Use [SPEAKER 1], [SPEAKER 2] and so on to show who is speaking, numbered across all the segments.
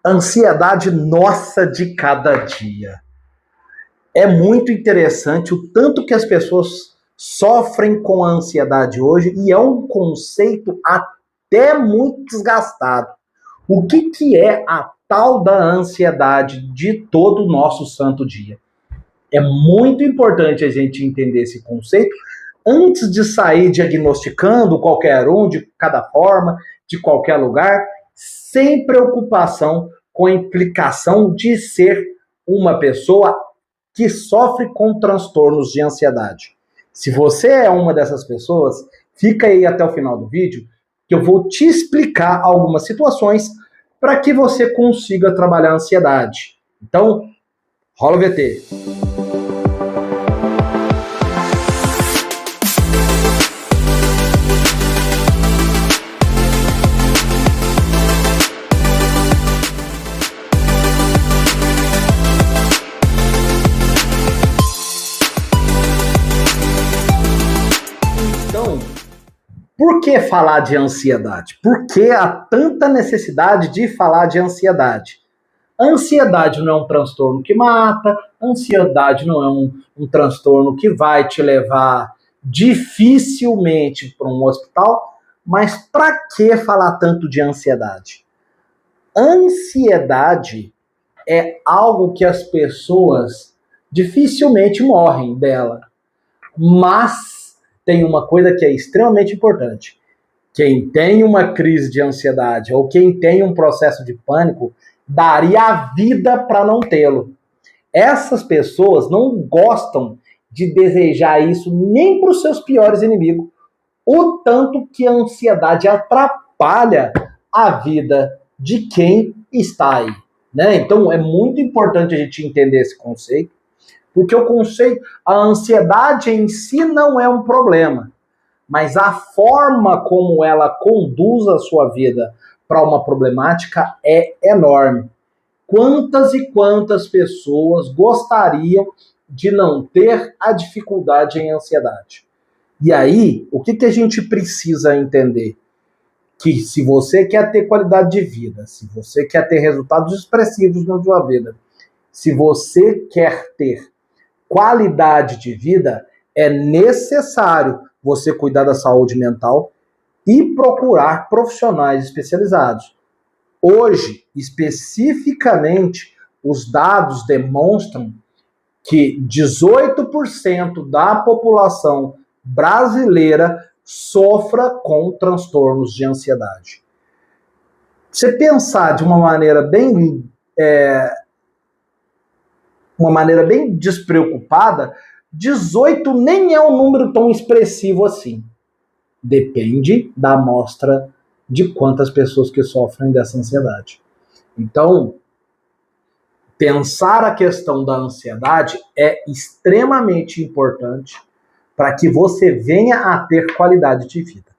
[SPEAKER 1] Ansiedade nossa de cada dia. É muito interessante o tanto que as pessoas sofrem com a ansiedade hoje e é um conceito até muito desgastado. O que é a tal da ansiedade de todo o nosso santo dia? É muito importante a gente entender esse conceito antes de sair diagnosticando qualquer um de cada forma, de qualquer lugar, sem preocupação com a implicação de ser uma pessoa que sofre com transtornos de ansiedade. Se você é uma dessas pessoas, fica aí até o final do vídeo, que eu vou te explicar algumas situações para que você consiga trabalhar a ansiedade. Então, rola o VT. Por que falar de ansiedade? Por que há tanta necessidade de falar de ansiedade? A ansiedade não é um transtorno que mata, a ansiedade não é um transtorno que vai te levar dificilmente para um hospital, mas para que falar tanto de ansiedade? Ansiedade é algo que as pessoas dificilmente morrem dela, mas tem uma coisa que é extremamente importante. Quem tem uma crise de ansiedade ou quem tem um processo de pânico daria a vida para não tê-lo. Essas pessoas não gostam de desejar isso nem para os seus piores inimigos. O tanto que a ansiedade atrapalha a vida de quem está aí, né? Então é muito importante a gente entender esse conceito. Porque o conceito, a ansiedade em si não é um problema, mas a forma como ela conduz a sua vida para uma problemática é enorme. Quantas e quantas pessoas gostariam de não ter a dificuldade em ansiedade? E aí, o que a gente precisa entender? Que se você quer ter qualidade de vida, se você quer ter resultados expressivos na sua vida, se você quer ter qualidade de vida, é necessário você cuidar da saúde mental e procurar profissionais especializados. Hoje, especificamente, os dados demonstram que 18% da população brasileira sofra com transtornos de ansiedade. Você pensar de uma maneira bem despreocupada, 18 nem é um número tão expressivo assim. Depende da amostra de quantas pessoas que sofrem dessa ansiedade. Então, pensar a questão da ansiedade é extremamente importante para que você venha a ter qualidade de vida.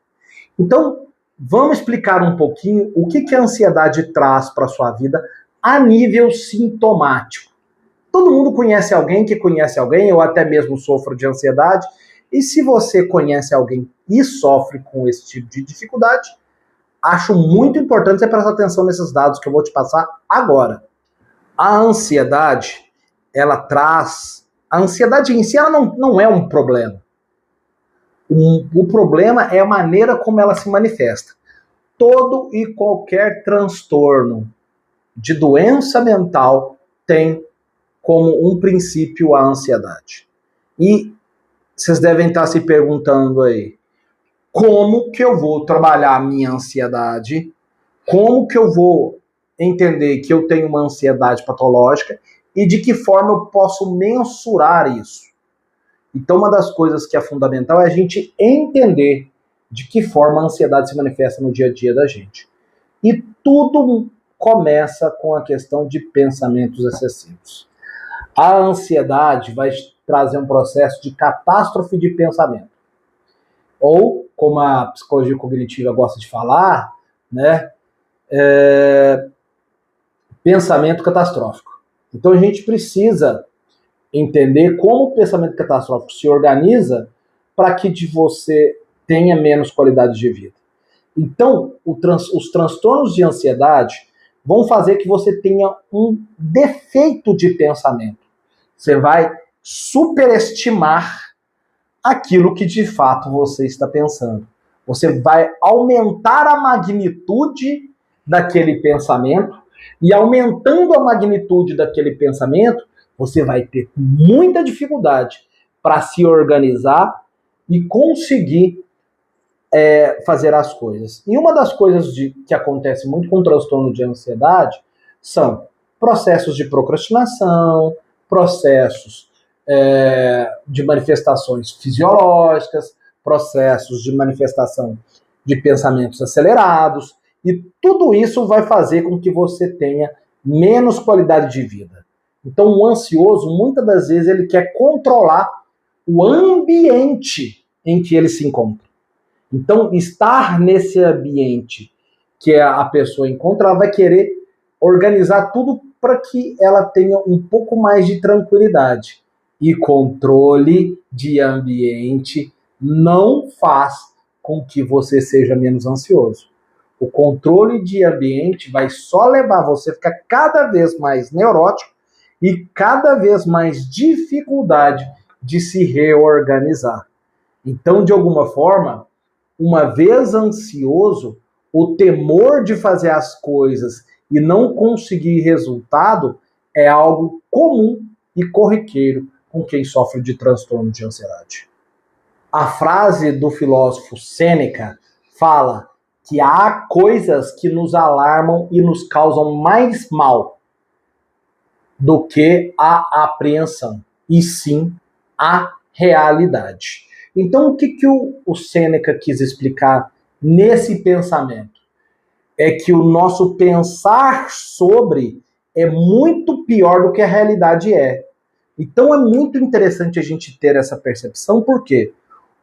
[SPEAKER 1] Então, vamos explicar um pouquinho o que a ansiedade traz para a sua vida a nível sintomático. Todo mundo conhece alguém que conhece alguém, ou até mesmo sofre de ansiedade. E se você conhece alguém e sofre com esse tipo de dificuldade, acho muito importante você prestar atenção nesses dados que eu vou te passar agora. A ansiedade, ela traz... A ansiedade em si ela não é um problema. O problema é a maneira como ela se manifesta. Todo e qualquer transtorno de doença mental tem como um princípio a ansiedade. E vocês devem estar se perguntando aí, como que eu vou trabalhar a minha ansiedade? Como que eu vou entender que eu tenho uma ansiedade patológica e de que forma eu posso mensurar isso? Então, uma das coisas que é fundamental é a gente entender de que forma a ansiedade se manifesta no dia a dia da gente. E tudo começa com a questão de pensamentos excessivos. A ansiedade vai trazer um processo de catástrofe de pensamento. Ou, como a psicologia cognitiva gosta de falar, né, pensamento catastrófico. Então a gente precisa entender como o pensamento catastrófico se organiza para que você tenha menos qualidade de vida. Então, os transtornos de ansiedade vão fazer que você tenha um defeito de pensamento. Você vai superestimar aquilo que de fato você está pensando. Você vai aumentar a magnitude daquele pensamento, e aumentando a magnitude daquele pensamento, você vai ter muita dificuldade para se organizar e conseguir fazer as coisas. E uma das coisas que acontece muito com o transtorno de ansiedade são processos de procrastinação, processos de manifestações fisiológicas, processos de manifestação de pensamentos acelerados, e tudo isso vai fazer com que você tenha menos qualidade de vida. Então, o ansioso, muitas das vezes, ele quer controlar o ambiente em que ele se encontra. Então, estar nesse ambiente que a pessoa encontra, ela vai querer organizar tudo para que ela tenha um pouco mais de tranquilidade. E controle de ambiente não faz com que você seja menos ansioso. O controle de ambiente vai só levar você a ficar cada vez mais neurótico e cada vez mais dificuldade de se reorganizar. Então, de alguma forma, uma vez ansioso, o temor de fazer as coisas e não conseguir resultado é algo comum e corriqueiro com quem sofre de transtorno de ansiedade. A frase do filósofo Sêneca fala que há coisas que nos alarmam e nos causam mais mal do que a apreensão, e sim a realidade. Então, o que o Sêneca quis explicar nesse pensamento? É que o nosso pensar sobre é muito pior do que a realidade é. Então, é muito interessante a gente ter essa percepção, porque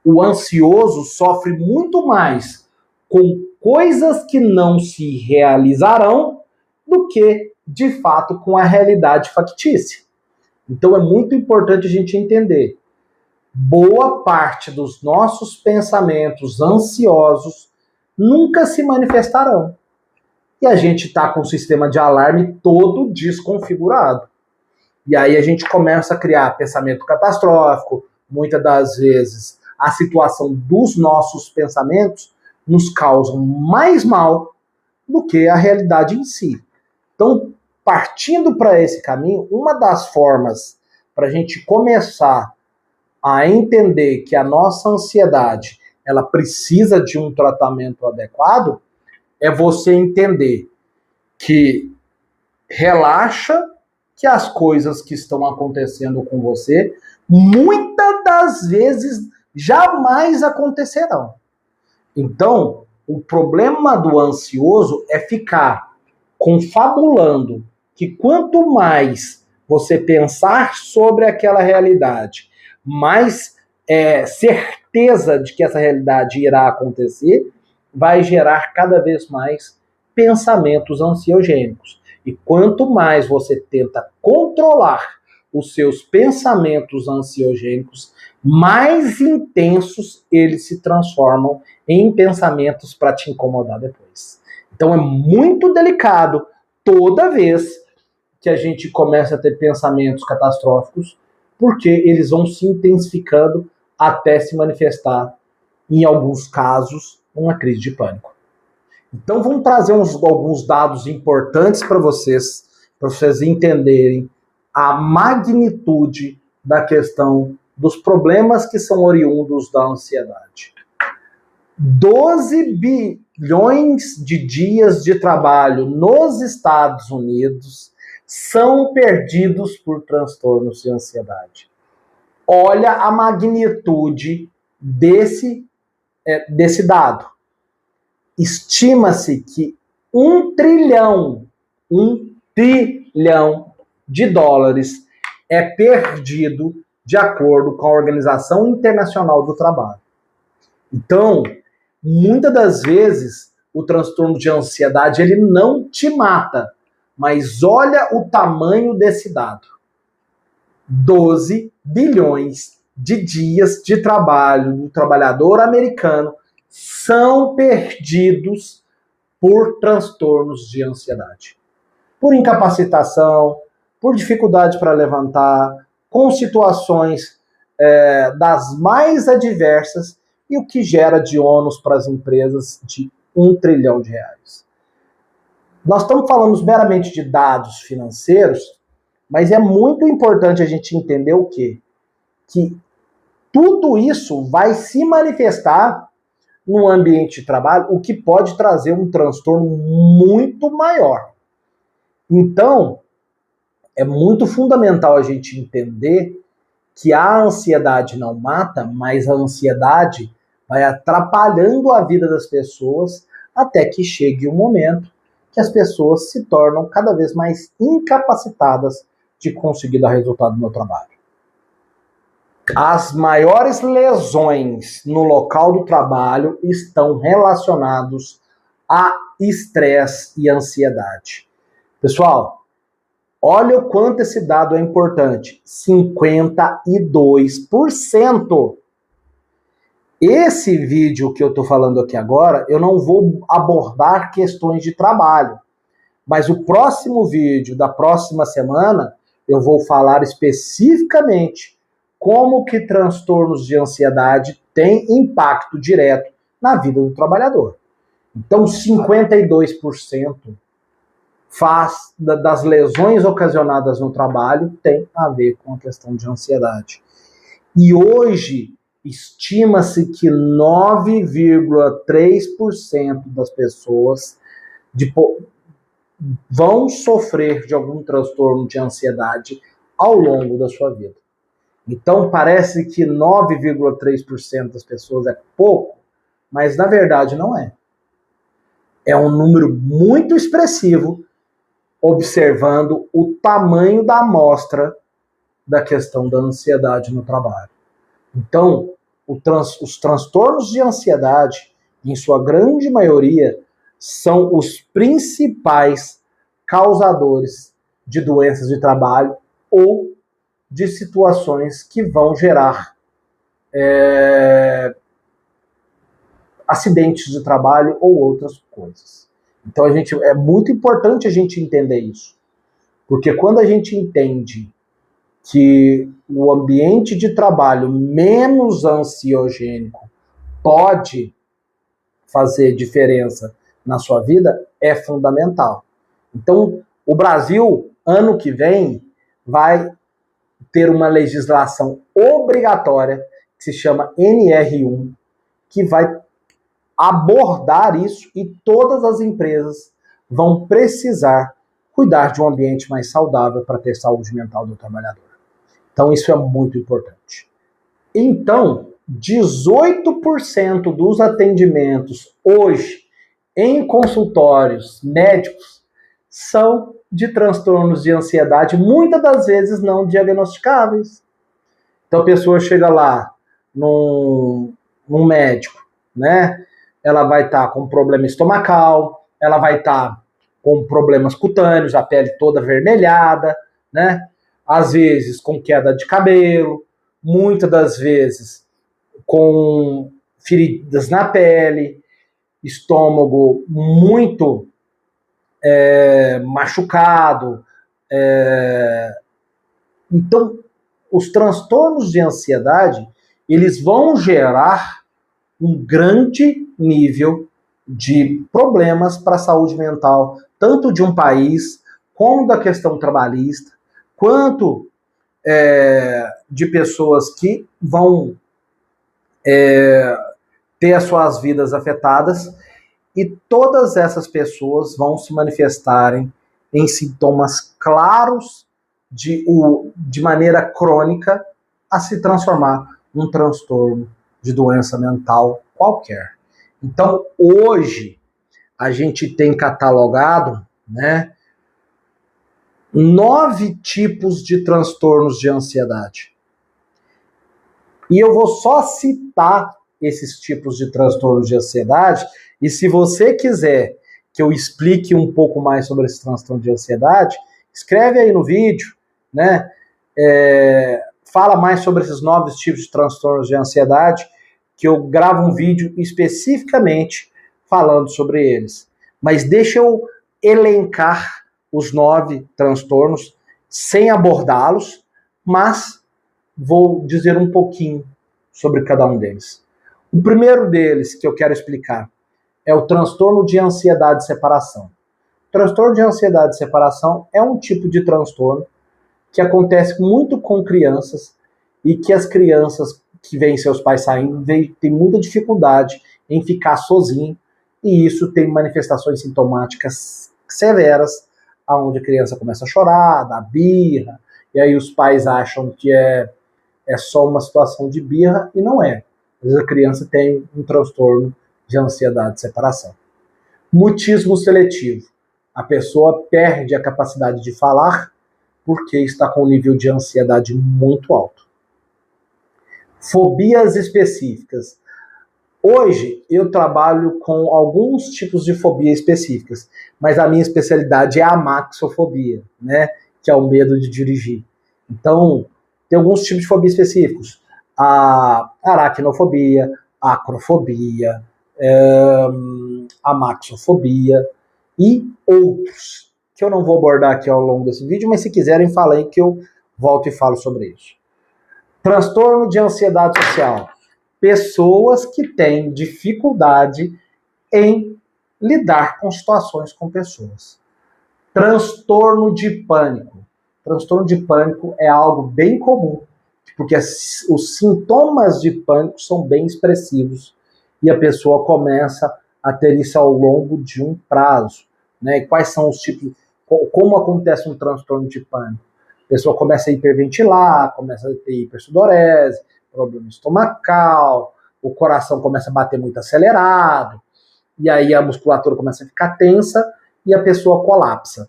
[SPEAKER 1] o ansioso sofre muito mais com coisas que não se realizarão do que, de fato, com a realidade factícia. Então, é muito importante a gente entender. Boa parte dos nossos pensamentos ansiosos nunca se manifestarão. E a gente está com o sistema de alarme todo desconfigurado. E aí a gente começa a criar pensamento catastrófico. Muitas das vezes a situação dos nossos pensamentos nos causa mais mal do que a realidade em si. Então, partindo para esse caminho, uma das formas para a gente começar a entender que a nossa ansiedade ela precisa de um tratamento adequado é você entender que relaxa, que as coisas que estão acontecendo com você muitas das vezes jamais acontecerão. Então, o problema do ansioso é ficar confabulando que quanto mais você pensar sobre aquela realidade, mais certeza de que essa realidade irá acontecer, vai gerar cada vez mais pensamentos ansiogênicos. E quanto mais você tenta controlar os seus pensamentos ansiogênicos, mais intensos eles se transformam em pensamentos para te incomodar depois. Então é muito delicado toda vez que a gente começa a ter pensamentos catastróficos, porque eles vão se intensificando até se manifestar, em alguns casos, uma crise de pânico. Então vamos trazer alguns dados importantes para vocês entenderem a magnitude da questão dos problemas que são oriundos da ansiedade. 12 bilhões de dias de trabalho nos Estados Unidos são perdidos por transtornos de ansiedade. Olha a magnitude desse dado. Estima-se que 1 trilhão de dólares é perdido de acordo com a Organização Internacional do Trabalho. Então, muitas das vezes, o transtorno de ansiedade ele não te mata, mas olha o tamanho desse dado. 12 bilhões de dias de trabalho do trabalhador americano são perdidos por transtornos de ansiedade. por incapacitação, por dificuldade para levantar, com situações das mais adversas, e o que gera de ônus para as empresas de R$ 1 trilhão. Nós estamos falando meramente de dados financeiros, mas é muito importante a gente entender o quê? Que tudo isso vai se manifestar no ambiente de trabalho, o que pode trazer um transtorno muito maior. Então, é muito fundamental a gente entender que a ansiedade não mata, mas a ansiedade vai atrapalhando a vida das pessoas até que chegue um momento que as pessoas se tornam cada vez mais incapacitadas de conseguir dar resultado no trabalho. As maiores lesões no local do trabalho estão relacionados a estresse e ansiedade. Pessoal, olha o quanto esse dado é importante. 52%. Esse vídeo que eu estou falando aqui agora, eu não vou abordar questões de trabalho. Mas o próximo vídeo da próxima semana, eu vou falar especificamente como que transtornos de ansiedade têm impacto direto na vida do trabalhador. Então, 52% das lesões ocasionadas no trabalho tem a ver com a questão de ansiedade. E hoje, estima-se que 9,3% das pessoas vão sofrer de algum transtorno de ansiedade ao longo da sua vida. Então, parece que 9,3% das pessoas é pouco, mas na verdade não é. É um número muito expressivo, observando o tamanho da amostra da questão da ansiedade no trabalho. Então, os transtornos de ansiedade, em sua grande maioria, são os principais causadores de doenças de trabalho ou de situações que vão gerar acidentes de trabalho ou outras coisas. Então é muito importante a gente entender isso, porque quando a gente entende que o ambiente de trabalho menos ansiogênico pode fazer diferença na sua vida, é fundamental. Então, o Brasil, ano que vem, vai ter uma legislação obrigatória que se chama NR1, que vai abordar isso, e todas as empresas vão precisar cuidar de um ambiente mais saudável para ter saúde mental do trabalhador. Então isso é muito importante. Então, 18% dos atendimentos hoje em consultórios médicos são de transtornos de ansiedade, muitas das vezes não diagnosticáveis. Então a pessoa chega lá num médico, né? Ela vai estar com problema estomacal, ela vai estar com problemas cutâneos, a pele toda avermelhada, né? Às vezes com queda de cabelo, muitas das vezes com feridas na pele, estômago muito machucado. Então, os transtornos de ansiedade, eles vão gerar um grande nível de problemas para a saúde mental, tanto de um país, como da questão trabalhista, quanto de pessoas que vão ter as suas vidas afetadas, e todas essas pessoas vão se manifestarem em sintomas claros de maneira crônica a se transformar num transtorno de doença mental qualquer. Então, hoje, a gente tem catalogado, né, 9 tipos de transtornos de ansiedade. E eu vou só citar esses tipos de transtornos de ansiedade, e se você quiser que eu explique um pouco mais sobre esse transtorno de ansiedade, escreve aí no vídeo, né? Fala mais sobre esses 9 tipos de transtornos de ansiedade, que eu gravo um vídeo especificamente falando sobre eles. Mas deixa eu elencar os 9 transtornos sem abordá-los, mas vou dizer um pouquinho sobre cada um deles. O primeiro deles que eu quero explicar é o transtorno de ansiedade de separação. O transtorno de ansiedade de separação é um tipo de transtorno que acontece muito com crianças e que as crianças que veem seus pais saindo têm muita dificuldade em ficar sozinho, e isso tem manifestações sintomáticas severas, onde a criança começa a chorar, dá birra, e aí os pais acham que é só uma situação de birra, e não é. Às vezes a criança tem um transtorno de ansiedade de separação. Mutismo seletivo. A pessoa perde a capacidade de falar porque está com um nível de ansiedade muito alto. Fobias específicas. Hoje eu trabalho com alguns tipos de fobia específicas, mas a minha especialidade é a amaxofobia, né, que é o medo de dirigir. Então, tem alguns tipos de fobia específicos. A aracnofobia, a acrofobia, a maxofobia e outros, que eu não vou abordar aqui ao longo desse vídeo, mas se quiserem, falem que eu volto e falo sobre isso. Transtorno de ansiedade social. Pessoas que têm dificuldade em lidar com situações com pessoas. Transtorno de pânico. Transtorno de pânico é algo bem comum, porque os sintomas de pânico são bem expressivos e a pessoa começa a ter isso ao longo de um prazo. Né? E quais são os tipos, como acontece um transtorno de pânico? A pessoa começa a hiperventilar, começa a ter hipersudorese, problema estomacal, o coração começa a bater muito acelerado, e aí a musculatura começa a ficar tensa e a pessoa colapsa.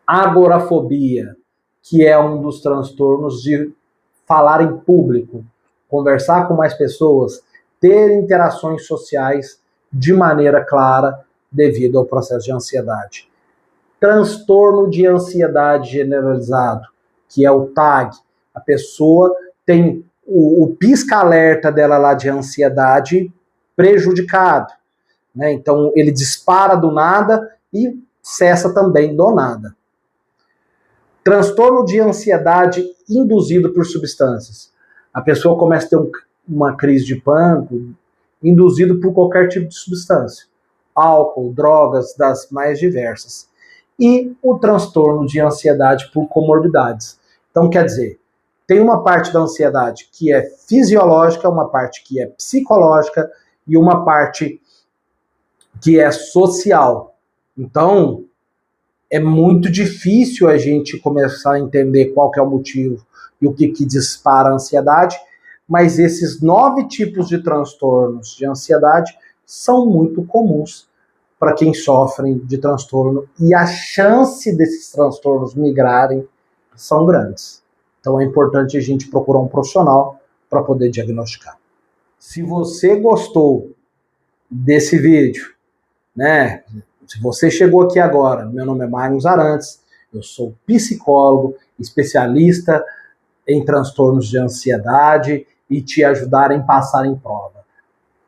[SPEAKER 1] Agorafobia, que é um dos transtornos de falar em público, conversar com mais pessoas, ter interações sociais de maneira clara devido ao processo de ansiedade. Transtorno de ansiedade generalizado, que é o TAG. A pessoa tem o pisca-alerta dela lá de ansiedade prejudicado. Né? Então ele dispara do nada e cessa também do nada. Transtorno de ansiedade induzido por substâncias. A pessoa começa a ter uma crise de pânico induzido por qualquer tipo de substância. Álcool, drogas das mais diversas. E o transtorno de ansiedade por comorbidades. Então, quer dizer, tem uma parte da ansiedade que é fisiológica, uma parte que é psicológica e uma parte que é social. Então, é muito difícil a gente começar a entender qual que é o motivo e o que dispara a ansiedade, mas esses 9 tipos de transtornos de ansiedade são muito comuns para quem sofre de transtorno, e a chance desses transtornos migrarem são grandes. Então é importante a gente procurar um profissional para poder diagnosticar. Se você gostou desse vídeo, né? Se você chegou aqui agora, meu nome é Magnus Arantes, eu sou psicólogo, especialista em transtornos de ansiedade e te ajudar em passar em prova.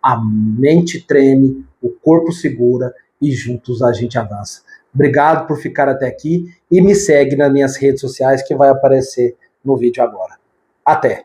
[SPEAKER 1] A mente treme, o corpo segura e juntos a gente avança. Obrigado por ficar até aqui e me segue nas minhas redes sociais que vai aparecer no vídeo agora. Até!